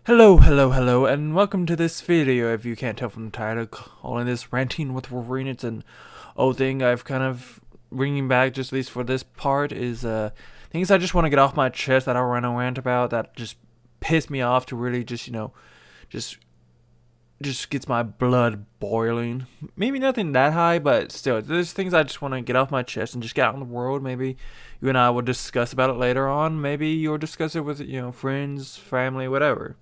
Hello, and welcome to this video. If you can't tell from the title, calling this Ranting with Wolverine. It's an old thing I've kind of bringing back, just at least for this part, is things I just want to get off my chest that I run a rant about that just piss me off to really just, just gets my blood boiling. Maybe nothing that high, but still, there's things I just want to get off my chest and just get out in the world. Maybe you and I will discuss about it later on. Maybe you'll discuss it with, friends, family, whatever.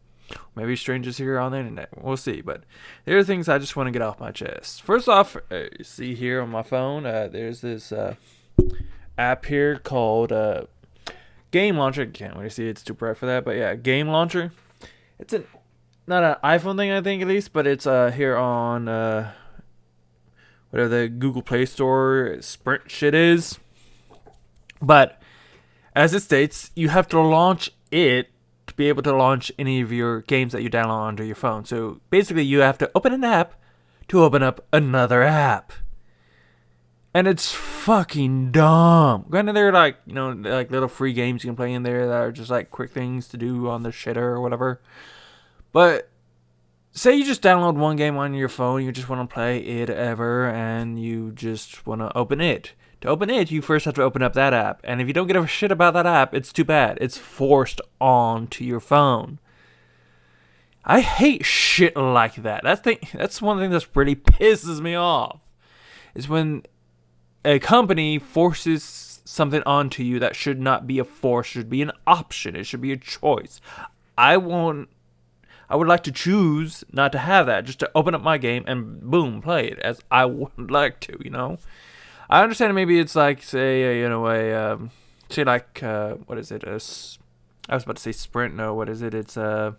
Maybe strangers here on the internet. We'll see. But there are things I just want to get off my chest. First off, you see here on my phone, there's this app here called Game Launcher. Can't really see it's too bright for that, but yeah, Game Launcher. It's not an iPhone thing, I think, at least, but it's here on whatever the Google Play Store Sprint shit is. But as it states, you have to launch it to be able to launch any of your games that you download onto your phone. So basically, you have to open an app to open up another app. And it's fucking dumb. Granted, they're like little free games you can play in there that are just like quick things to do on the shitter or whatever. But say you just download one game on your phone, you just want to play it ever, and you just want to open it. To open it, you first have to open up that app. And if you don't give a shit about that app, it's too bad. It's forced onto your phone. I hate shit like that. That's one thing that really pisses me off. Is when a company forces something onto you that should not be a force. It should be an option. It should be a choice. I would like to choose not to have that. Just to open up my game and boom, play it as I would like to, I understand maybe it's like, say, what is it? I was about to say Sprint. No, what is it? It's the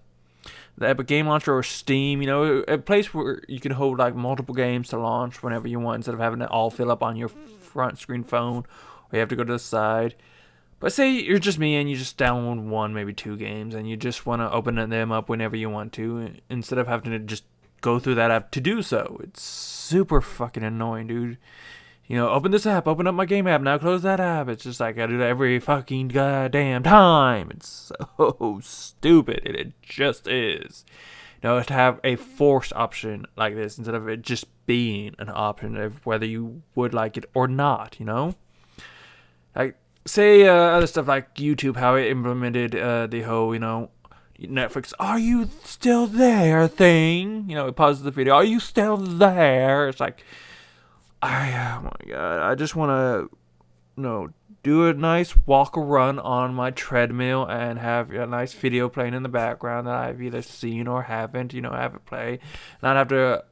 Epic Game Launcher or Steam. A place where you can hold like multiple games to launch whenever you want, instead of having it all fill up on your front screen phone, or you have to go to the side. But say you're just me and you just download one, maybe two games, and you just want to open them up whenever you want to, instead of having to just go through that app to do so. It's super fucking annoying, dude. Open this app, open up my game app, now close that app. It's just like I do that every fucking goddamn time. It's so stupid, it just is. To have a forced option like this instead of it just being an option of whether you would like it or not, Like, say other stuff like YouTube, how it implemented the whole, Netflix, are you still there thing? It pauses the video, are you still there? It's like, oh my god, I just want to, do a nice walk or run on my treadmill and have a nice video playing in the background that I've either seen or haven't, have it play. Not have to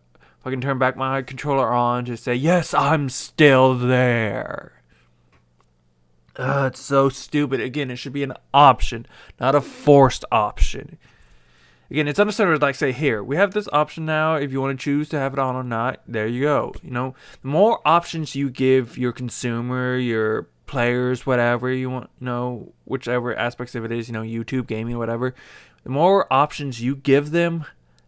fucking turn back my controller on to say, yes, I'm still there. It's so stupid. Again, it should be an option, not a forced option. Again, it's understandable, like, say, here, we have this option now. If you want to choose to have it on or not, there you go. The more options you give your consumer, your players, whatever you want, whichever aspects of it is, YouTube, gaming, whatever, the more options you give them,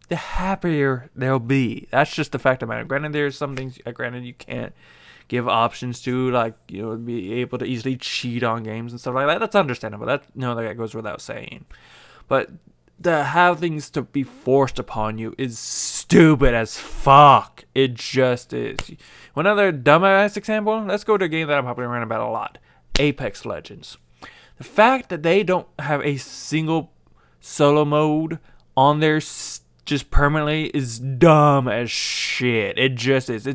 the happier they'll be. That's just the fact of the matter. Granted, there's some things, you can't give options to, like, be able to easily cheat on games and stuff like that. That's understandable. That goes without saying. But to have things to be forced upon you is stupid as fuck. It just is. One other dumbass example, let's go to a game that I'm probably around about a lot. Apex Legends. The fact that they don't have a single solo mode on there just permanently is dumb as shit. It just is.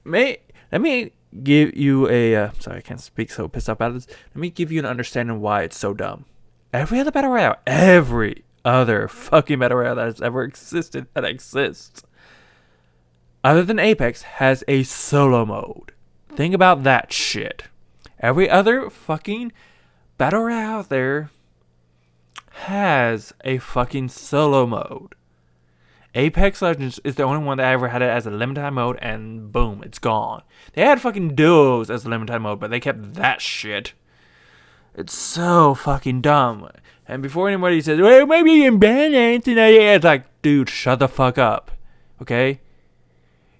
Let me give you a... sorry, I can't speak so pissed off about this. Let me give you an understanding why it's so dumb. Every other battle royale, every other fucking battle royale that has ever existed, that exists, other than Apex, has a solo mode. Think about that shit. Every other fucking battle royale out there has a fucking solo mode. Apex Legends is the only one that ever had it as a limited time mode, and boom, it's gone. They had fucking duos as a limited time mode, but they kept that shit. It's so fucking dumb. And before anybody says, well, maybe you can ban it tonight, it's like, dude, shut the fuck up. Okay?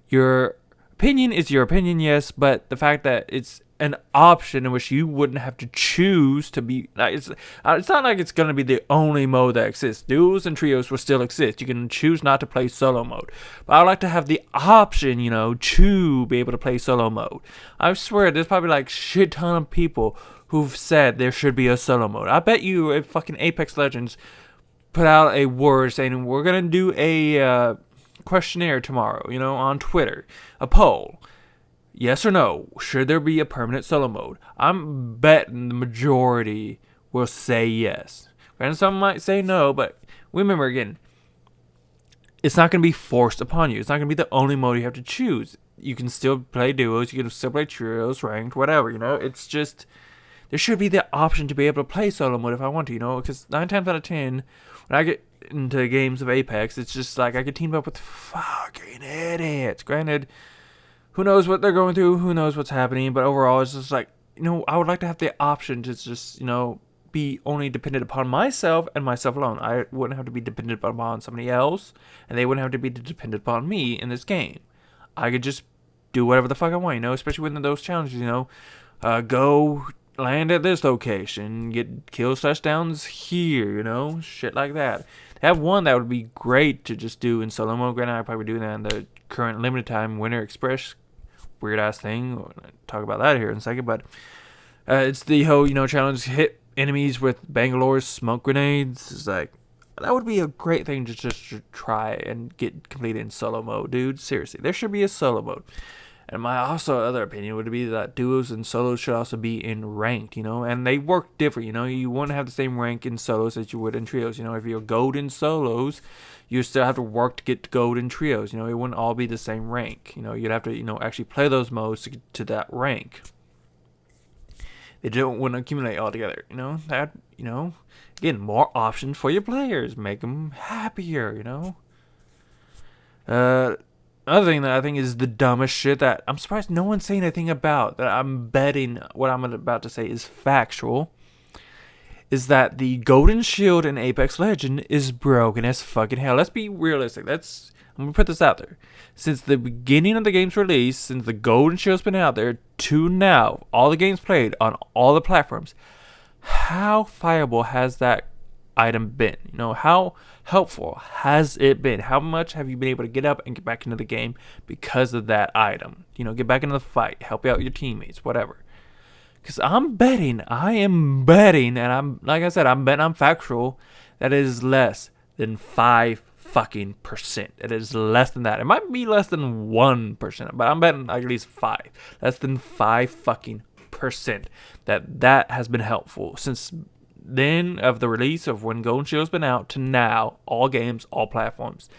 Your opinion is your opinion, yes, but the fact that it's an option in which you wouldn't have to choose to be like it's not like it's gonna be the only mode that exists. Duos and trios will still exist. You can choose not to play solo mode, but I would like to have the option, to be able to play solo mode. I swear, there's probably like shit ton of people who've said there should be a solo mode. I bet you if fucking Apex Legends put out a word saying we're gonna do a questionnaire tomorrow, on Twitter, a poll. Yes or no, should there be a permanent solo mode? I'm betting the majority will say yes. And some might say no, but remember again, it's not going to be forced upon you. It's not going to be the only mode you have to choose. You can still play duos, you can still play trios, ranked, whatever, It's just, there should be the option to be able to play solo mode if I want to, because 9 times out of 10, when I get into games of Apex, it's just like I get teamed up with fucking idiots. Granted, who knows what they're going through, who knows what's happening, but overall it's just like, I would like to have the option to just, be only dependent upon myself and myself alone. I wouldn't have to be dependent upon somebody else, and they wouldn't have to be dependent upon me in this game. I could just do whatever the fuck I want, especially within those challenges, go land at this location, get kills/downs here, shit like that. Have one that would be great to just do in solo mode. Granted, I'd probably do that in the current limited time Winter Express weird ass thing. I'll talk about that here in a second, but it's the whole challenge, hit enemies with Bangalore's smoke grenades. It's like, that would be a great thing to just to try and get completed in solo mode, dude. Seriously, there should be a solo mode. And my also other opinion would be that duos and solos should also be in ranked, and they work different, you wouldn't have the same rank in solos as you would in trios. If you're gold in solos, you still have to work to get gold in trios. It wouldn't all be the same rank. You'd have to, actually play those modes to get to that rank. They wouldn't accumulate all together. That, again, more options for your players, make them happier. Another thing that I think is the dumbest shit that I'm surprised no one's saying anything about, that I'm betting what I'm about to say is factual, is that the golden shield in Apex Legends is broken as fucking hell. Let's be realistic. I'm going to put this out there. Since the beginning of the game's release, since the golden shield's been out there to now, all the games played on all the platforms, how viable has that item been? How helpful has it been? How much have you been able to get up and get back into the game because of that item? Get back into the fight, help out your teammates, whatever. Because I am betting, and I'm like I said, I'm betting I'm factual, that it is less than 5 fucking percent. It is less than that. It might be less than 1%, but I'm betting like at least 5. Less than 5 fucking percent that has been helpful since then of the release of when Golden Shield's been out to now, all games, all platforms.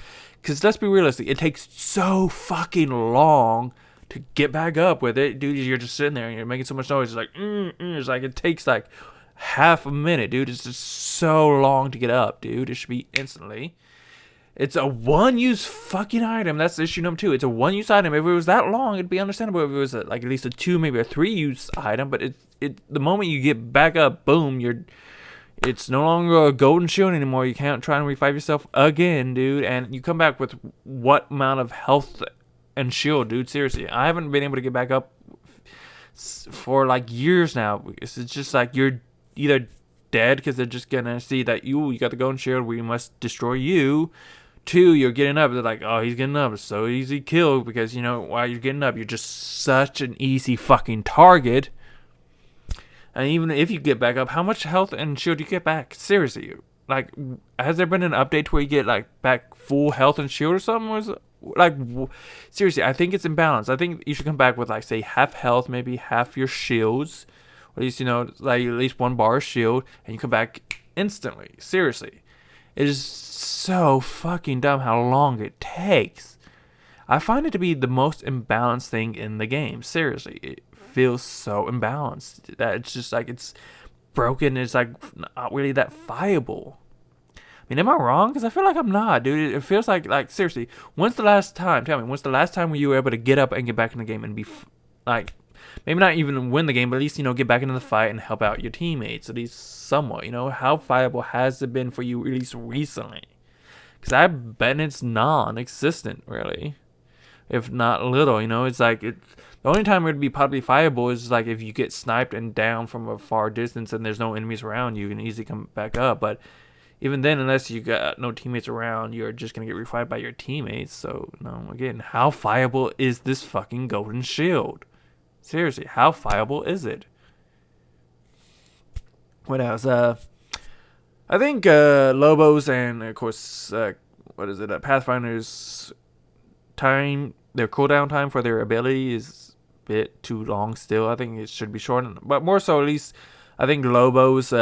Because let's be realistic, it takes so fucking long to get back up with it, dude. You're just sitting there and you're making so much noise. It's like, it's like it takes like half a minute, dude. It's just so long to get up, dude. It should be instantly. It's a one-use fucking item. That's issue number 2. It's a one-use item. If it was that long, it'd be understandable if it was like at least a 2, maybe a 3-use item. But the moment you get back up, boom, it's no longer a golden shield anymore. You can't try and revive yourself again, dude. And you come back with what amount of health and shield, dude? Seriously, I haven't been able to get back up for like years now. It's just like you're either dead because they're just gonna see that you got the golden shield, we must destroy you. 2, you're getting up, they're like, oh, he's getting up, it's so easy kill, because while you're getting up, you're just such an easy fucking target. And even if you get back up, how much health and shield do you get back? Seriously, like, has there been an update where you get like back full health and shield or something? Or is it, like, seriously, I think it's imbalanced. I think you should come back with like, say, half health, maybe half your shields, or at least like at least 1 bar of shield, and you come back instantly. Seriously, it is so fucking dumb how long it takes. I find it to be the most imbalanced thing in the game. Seriously, it feels so imbalanced that it's just like it's broken. It's like not really that viable. I mean, am I wrong? Because I feel like I'm not, dude. It feels like seriously. When's the last time? Tell me, when's the last time where you were able to get up and get back in the game and be like, maybe not even win the game, but at least get back into the fight and help out your teammates at least somewhat. How viable has it been for you at least recently? Because I bet it's non-existent, really, if not little. It's like The only time it would be probably viable is like if you get sniped and down from a far distance and there's no enemies around, you can easily come back up. But even then, unless you got no teammates around, you're just gonna get revived by your teammates. So, no, again, how viable is this fucking golden shield? Seriously, how viable is it? What else? I think Lobos and of course, what is it? Pathfinder's time, their cooldown time for their ability is a bit too long still. I think it should be shortened, but more so at least I think Lobo's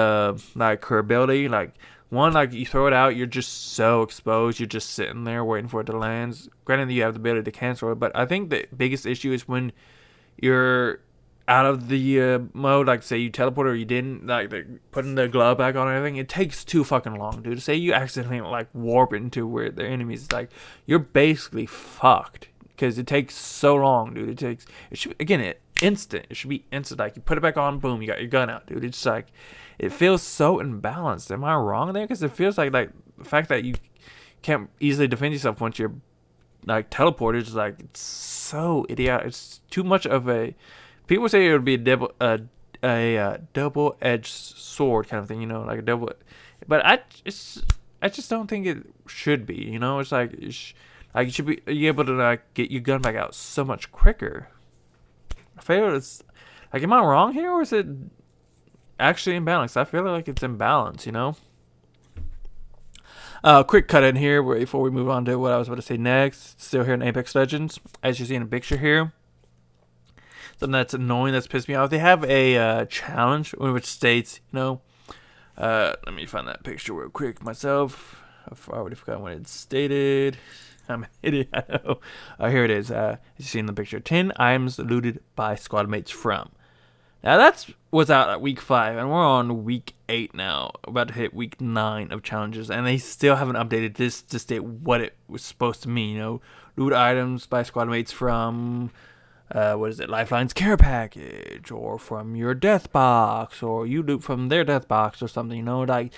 like her ability, like one, like you throw it out, you're just so exposed, you're just sitting there waiting for it to land. Granted, you have the ability to cancel it, but I think the biggest issue is when you're out of the mode, like say you teleport or you didn't, like putting the glove back on and everything, it takes too fucking long, dude. Say you accidentally like warp into where the enemies, like you're basically fucked because it takes so long, dude. It should again it instant. It should be instant. Like you put it back on, boom, you got your gun out, dude. It's like it feels so imbalanced. Am I wrong there? Because it feels like the fact that you can't easily defend yourself once you're like teleported is like it's so idiotic. It's too much of a. People say it would be a double-edged sword kind of thing, like a double. But I just don't think it should be. It's like you should be able to like get your gun back out so much quicker. I feel it's like, am I wrong here, or is it actually imbalanced? I feel like it's imbalanced. Quick cut in here before we move on to what I was about to say next. Still here in Apex Legends, as you see in the picture here. Something that's annoying, that's pissed me off. They have a challenge which states, let me find that picture real quick myself. I already forgot what it stated. I'm an idiot, I know. Here it is. As you see in the picture, 10 items looted by squad mates from. Now that was out at week 5, and we're on week 8 now, about to hit week 9 of challenges, and they still haven't updated this to state what it was supposed to mean. Loot items by squad mates from. What is it? Lifeline's care package, or from your death box, or you loot from their death box, or something. Like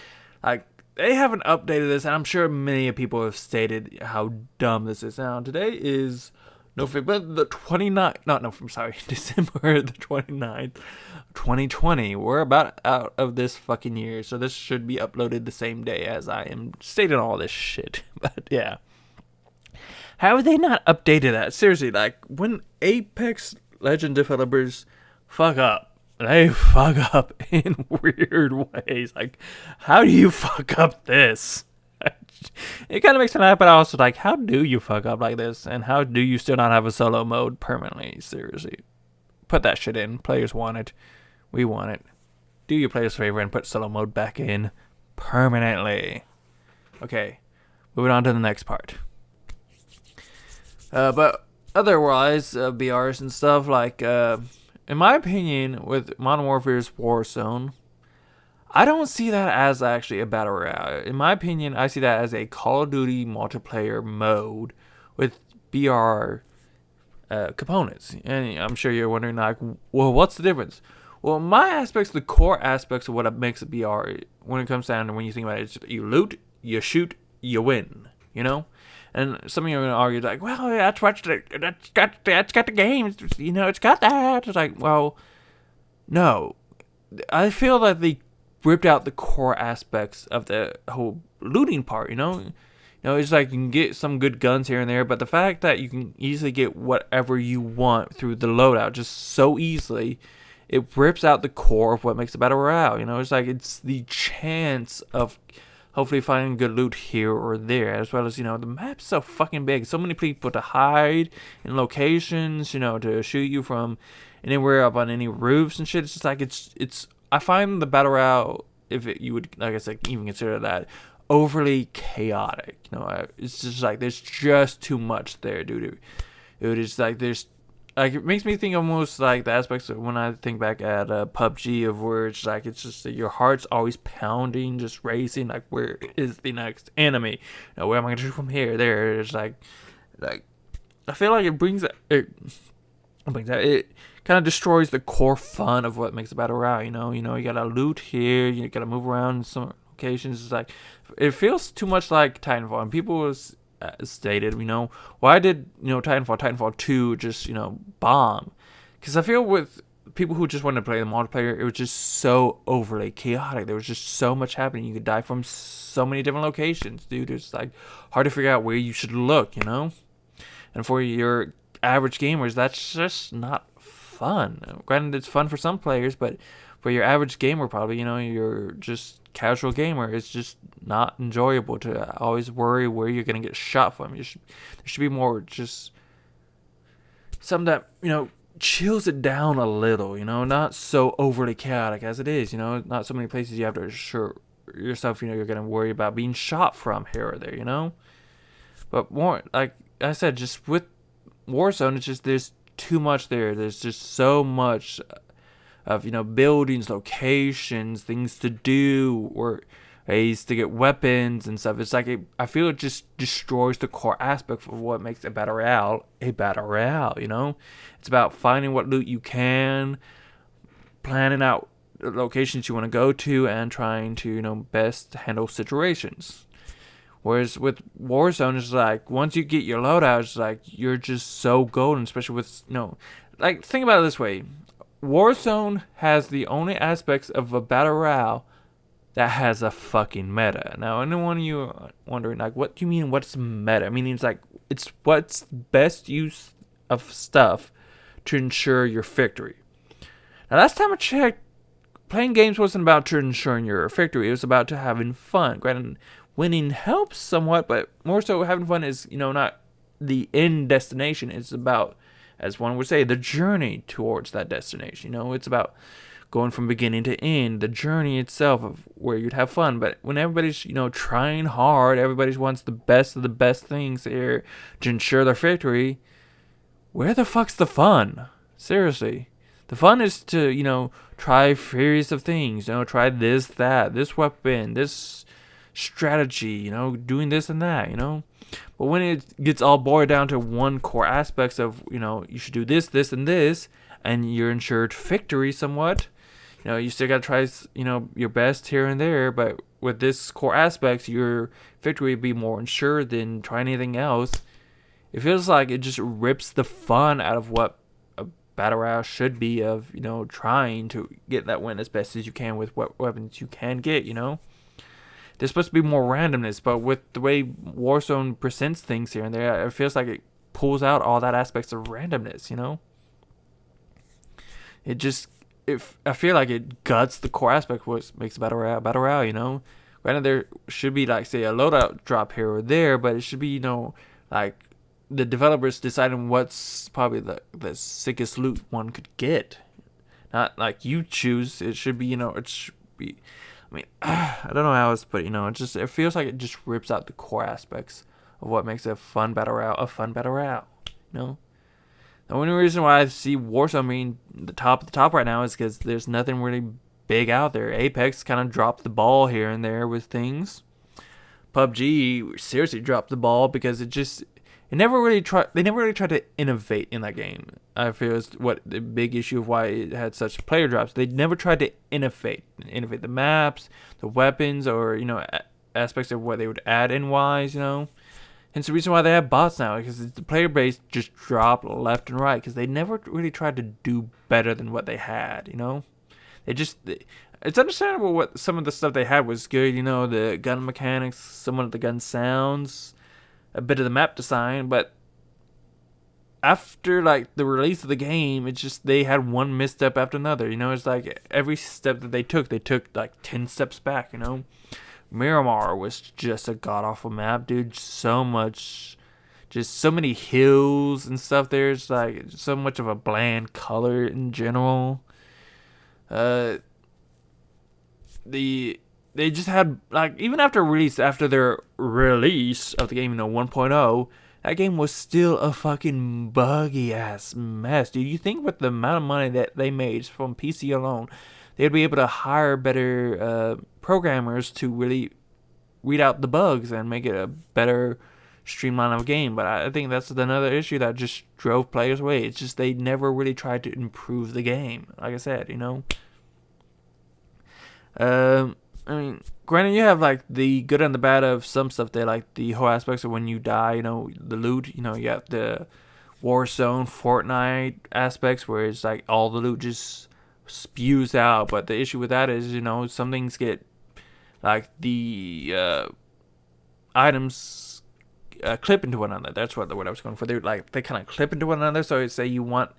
they haven't updated this, and I'm sure many people have stated how dumb this is. Now today is November the 29th. I'm sorry, December the 29th, 2020. We're about out of this fucking year, so this should be uploaded the same day as I am stating all this shit. But yeah. How have they not updated that? Seriously, like, when Apex Legend developers fuck up, they fuck up in weird ways. Like, how do you fuck up this? It kind of makes me laugh, but I also like, how do you fuck up like this? And how do you still not have a solo mode permanently? Seriously. Put that shit in. Players want it. We want it. Do your players a favor and put solo mode back in permanently. Okay, moving on to the next part. But otherwise, BRs and stuff, like, in my opinion, with Modern Warfare's Warzone, I don't see that as actually a battle royale. In my opinion, I see that as a Call of Duty multiplayer mode with BR components. And I'm sure you're wondering, like, well, what's the difference? Well, my aspects, the core aspects of what makes a BR, when it comes down to when you think about it, it's you loot, you shoot, you win, And some of you are going to argue, like, well, that's got the game. It's got that. It's like, well, no. I feel that they ripped out the core aspects of the whole looting part, it's like you can get some good guns here and there, but the fact that you can easily get whatever you want through the loadout just so easily, it rips out the core of what makes a battle royale. It's like it's the chance of hopefully finding good loot here or there, as well as, the map's so fucking big. So many people to hide in locations, to shoot you from anywhere up on any roofs and shit. It's just like, it's I find the battle royale, if you would, like I said, even consider that, overly chaotic. It's just like, there's just too much there, dude. It's like, it makes me think almost like the aspects of when I think back at PUBG, of where it's like, it's just that your heart's always pounding, just racing, like, where is the next enemy? Where am I going to shoot from here, there? It's like, I feel like it kind of destroys the core fun of what makes a battle royale, you got to loot here, you got to move around in some locations. It's like, it feels too much like Titanfall, and people stated, why did, Titanfall 2 just, bomb? Because I feel with people who just wanted to play the multiplayer, it was just so overly chaotic. There was just so much happening. You could die from so many different locations, dude. It's like hard to figure out where you should look, you know? And for your average gamers, that's just not fun. Granted, it's fun for some players, but for your average gamer, probably, you know, you're just casual gamer, it's just not enjoyable to always worry where you're gonna get shot from. There should be more just something that, you know, chills it down a little, you know, not so overly chaotic as it is, you know, not so many places you have to assure yourself, you know, you're gonna worry about being shot from here or there, you know. But more, like I said, just with Warzone, it's just there's too much there. There's just so much of, you know, buildings, locations, things to do, or ways to get weapons and stuff. It's like I feel it just destroys the core aspect of what makes a battle royale a battle royale. You know, it's about finding what loot you can, planning out the locations you want to go to, and trying to, you know, best handle situations. Whereas with Warzone, it's like once you get your loadout, it's like you're just so golden, especially with, you know, like think about it this way. Warzone has the only aspects of a battle royale that has a fucking meta. Now, anyone of you are wondering, like, what do you mean, what's meta? I mean, it's like, it's what's best use of stuff to ensure your victory. Now, last time I checked, playing games wasn't about to ensuring your victory. It was about to having fun. Granted, winning helps somewhat, but more so having fun is, you know, not the end destination. It's about, as one would say, the journey towards that destination. You know, it's about going from beginning to end, the journey itself of where you'd have fun. But when everybody's, you know, trying hard, everybody wants the best of the best things here to ensure their victory, where the fuck's the fun? Seriously. The fun is to, you know, try various of things, you know, try this, that, this weapon, this strategy, you know, doing this and that, you know. But when it gets all boiled down to one core aspects of, you know, you should do this, this, and this, and you're ensured victory somewhat, you know, you still gotta try, you know, your best here and there, but with this core aspects, your victory would be more ensured than trying anything else. It feels like it just rips the fun out of what a battle royale should be of, you know, trying to get that win as best as you can with what weapons you can get, you know. There's supposed to be more randomness, but with the way Warzone presents things here and there, it feels like it pulls out all that aspects of randomness, you know. It just, I feel like it guts the core aspect of what makes a battle royale, you know. Granted, there should be, like, say, a loadout drop here or there, but it should be, you know, like, the developers deciding what's probably the sickest loot one could get. Not like you choose. It should be, you know, it should be, I mean, I don't know how else to put it, you know, it feels like it just rips out the core aspects of what makes a fun battle royale, you know. The only reason why I see Warzone being the top right now is because there's nothing really big out there. Apex kind of dropped the ball here and there with things. PUBG seriously dropped the ball because they never really tried to innovate in that game. I feel is what the big issue of why it had such player drops. They never tried to innovate the maps, the weapons, or, you know, aspects of what they would add in wise, you know. Hence the reason why they have bots now, because the player base just dropped left and right, because they never really tried to do better than what they had, you know. It's understandable what some of the stuff they had was good, you know, the gun mechanics, some of the gun sounds, a bit of the map design, but after, like, the release of the game, it's just they had one misstep after another, you know. It's like every step that they took like 10 steps back, you know. Miramar was just a god-awful map, dude. So much, just so many hills and stuff there. It's like so much of a bland color in general. They just had, like, even after their release of the game, you know, 1.0, that game was still a fucking buggy ass mess, dude. You think with the amount of money that they made from PC alone, they'd be able to hire better programmers to really weed out the bugs and make it a better streamline of a game. But I think that's another issue that just drove players away. It's just they never really tried to improve the game. Like I said, you know. I mean, granted, you have, like, the good and the bad of some stuff there, like the whole aspects of when you die, you know, the loot, you know, you got the Warzone, Fortnite aspects where it's like all the loot just spews out. But the issue with that is, some things get like the items clip into one another. That's what the word I was going for. They kind of clip into one another. So say you want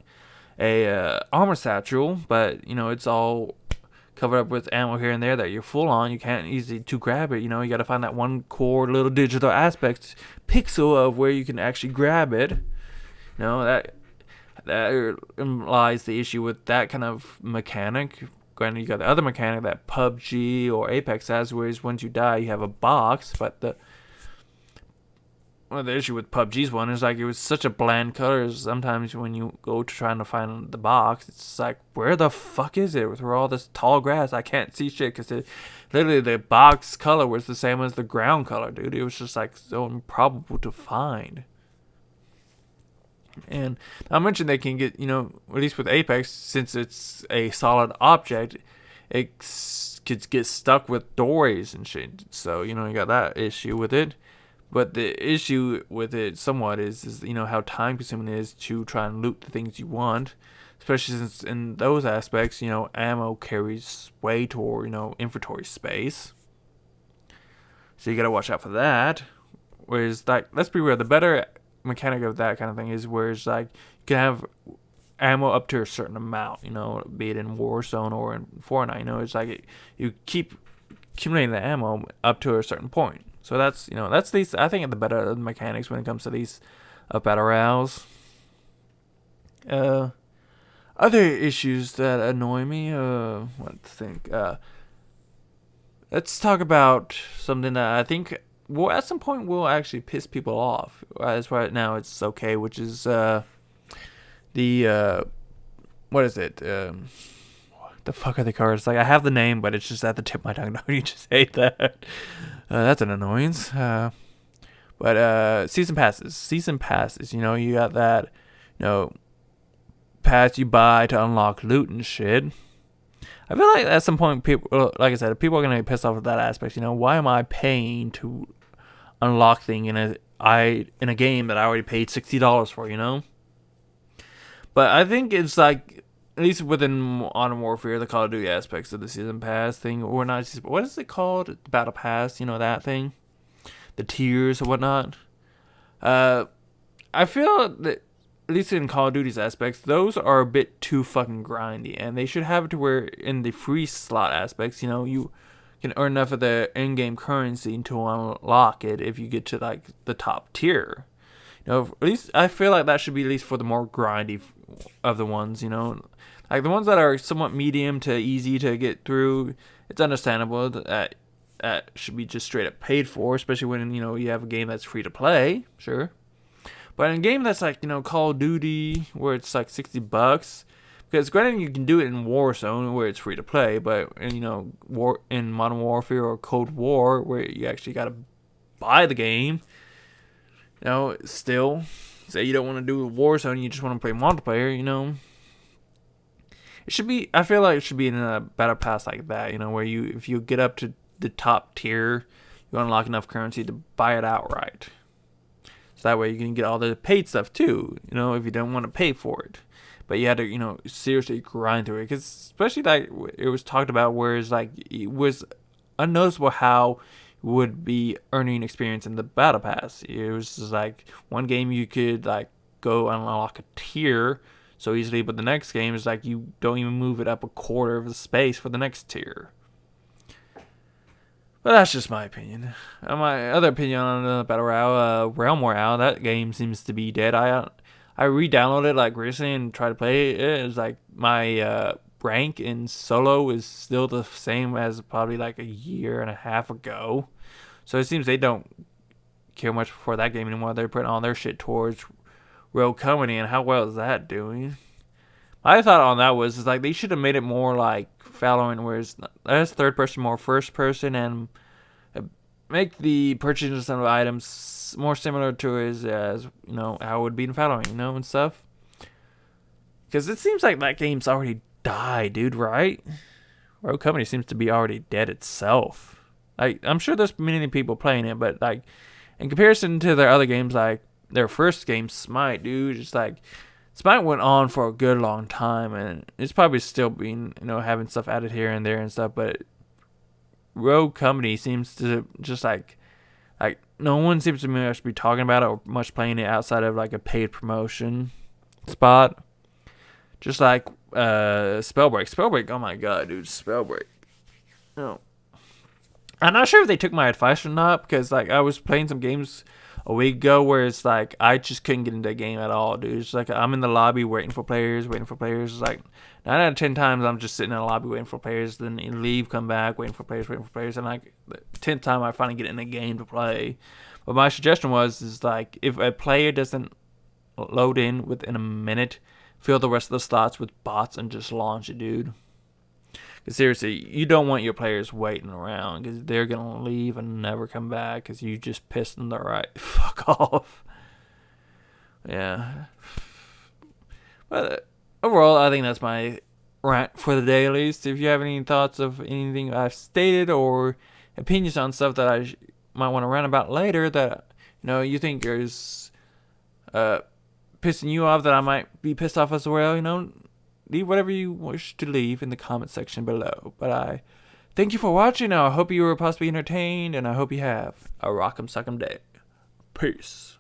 a armor satchel, but it's all covered up with ammo here and there that you're full on. You can't easily to grab it. You got to find that one core little digital aspect pixel of where you can actually grab it. That implies the issue with that kind of mechanic. Granted, you got the other mechanic that PUBG or Apex has, where once you die, you have a box. But the issue with PUBG's one is like it was such a bland color. Sometimes when you go to trying to find the box, it's like, where the fuck is it? Through all this tall grass, I can't see shit because literally the box color was the same as the ground color, dude. It was just like so improbable to find. And I mentioned they can get, at least with Apex, since it's a solid object, it could get stuck with doorways and shit. So, you got that issue with it. But the issue with it somewhat is how time consuming it is to try and loot the things you want. Especially since in those aspects, ammo carries way toward, inventory space. So you gotta watch out for that. Whereas, like, let's be real, the better mechanic of that kind of thing is where it's like you can have ammo up to a certain amount, be it in Warzone or in Fortnite. It's like you keep accumulating the ammo up to a certain point. So that's these, I think, the better mechanics when it comes to these battle royales. Other issues that annoy me, what to think. Let's talk about something that I think at some point will actually piss people off. As right now, it's okay, which is what is it? The fuck are the cards? Like, I have the name, but it's just at the tip of my tongue. Don't you just hate that? That's an annoyance. But season passes. You got that, pass you buy to unlock loot and shit. I feel like at some point, people, like I said, people are gonna get pissed off with that aspect. Why am I paying to unlock thing in a game that I already paid $60 for? But I think it's like, at least within Modern Warfare, the Call of Duty aspects of the season pass thing, or not, what is it called? The Battle Pass, that thing, the tiers or whatnot. I feel that at least in Call of Duty's aspects, those are a bit too fucking grindy, and they should have it to where in the free slot aspects, you can earn enough of the in-game currency to unlock it if you get to like the top tier. At least I feel like that should be at least for the more grindy of the ones. Like the ones that are somewhat medium to easy to get through. It's understandable that should be just straight up paid for, especially when you have a game that's free to play. Sure. But in a game that's like, Call of Duty, where it's like $60, because granted you can do it in Warzone where it's free to play, but in Modern Warfare or Cold War where you actually gotta buy the game, still, say you don't want to do Warzone, you just want to play multiplayer, it should be. I feel like it should be in a battle pass like that, where if you get up to the top tier, you unlock enough currency to buy it outright. So that way you can get all the paid stuff too, if you don't want to pay for it. But you had to, seriously grind through it. Because especially like it was talked about where it's like, it was unnoticeable how you would be earning experience in the battle pass. It was just like one game you could like go unlock a tier so easily, but the next game is like you don't even move it up a quarter of the space for the next tier. But that's just my opinion. My other opinion on the Battle Royale, Realm Royale, that game seems to be dead. I re-downloaded it like recently and tried to play it. It's like my rank in solo is still the same as probably like a year and a half ago. So it seems they don't care much for that game anymore. They're putting all their shit towards Rogue Company, and how well is that doing? My thought on that was like they should have made it more like Valorant, where it's less third person, more first person, and make the purchase of items more similar to as how it would be in Valorant, and stuff. Because it seems like that game's already died, dude. Right? Rogue Company seems to be already dead itself. Like I'm sure there's many people playing it, but like in comparison to their other games like their first game, Smite, dude. Just like Smite went on for a good long time, and it's probably still being, having stuff added here and there and stuff. But Rogue Company seems to just like no one seems to much be talking about it or much playing it outside of like a paid promotion spot. Just like Spellbreak. Oh my god, dude, Spellbreak. No. I'm not sure if they took my advice or not, because like I was playing some games a week ago where it's like I just couldn't get into a game at all, dude. It's like I'm in the lobby waiting for players. It's like 9 out of 10 times I'm just sitting in the lobby waiting for players, then leave, come back, waiting for players, and like the 10th time I finally get in a game to play. But my suggestion is like if a player doesn't load in within a minute, fill the rest of the slots with bots and just launch it, dude. Because seriously, you don't want your players waiting around, because they're going to leave and never come back because you just pissed them the right fuck off. Yeah. But overall, I think that's my rant for the day, at least. If you have any thoughts of anything I've stated or opinions on stuff that I might want to rant about later that, you think is pissing you off that I might be pissed off as well, leave whatever you wish to leave in the comment section below. But I thank you for watching. I hope you were possibly entertained, and I hope you have a rock'em sock'em day. Peace.